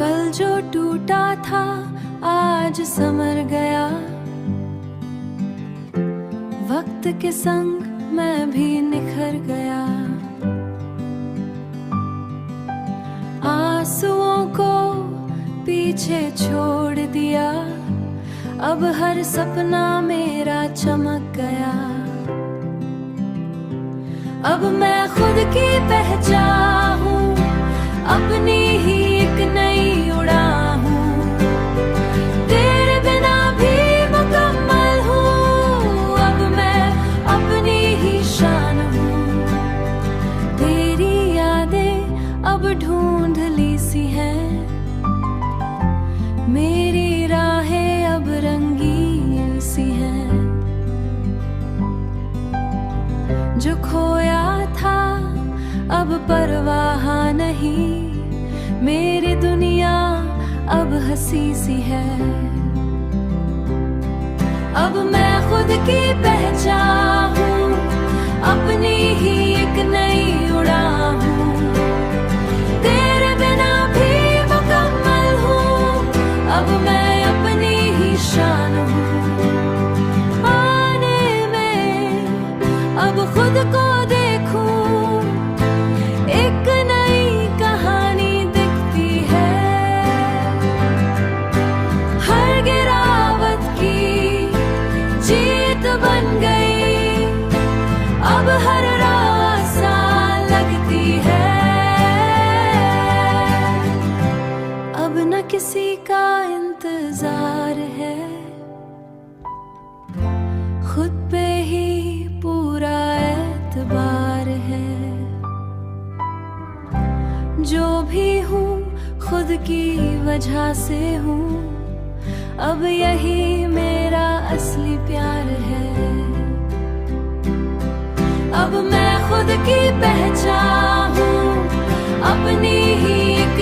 कल जो टूटा था आज संवर गया, वक्त के संग मैं भी निखर गया। आंसुओं को पीछे छोड़ दिया, अब हर सपना मेरा चमक गया। अब मैं खुद की पहचान हूँ, अपनी ही एक नई उड़ान हूँ। तेरे बिना भी मुकम्मल हूँ, अब मैं अपनी ही शान हूँ। तेरी यादें अब ढूंढली सी हैं, मेरी राहें अब रंगीन सी हैं। जो खोया था अब परवाह नहीं, मेरी दुनिया अब हंसी सी है। अब मैं खुद की पहचान हूँ, अपनी ही एक नई उड़ान हूँ। तेरे बिना भी मुकम्मल हूँ, अब मैं अपनी ही शान हूँ। आने में अब खुद को देखूं, एक नई कहानी दिखती है। हर गिरावट की जीत बन गई, अब हर राह आसान लगती है। अब न किसी का इंतजार है, खुद पे ही पूरा एतबार है। जो भी हूँ खुद की वजह से हूँ, अब यही मेरा असली प्यार है। अब मैं खुद की पहचान हूँ, अपनी ही एक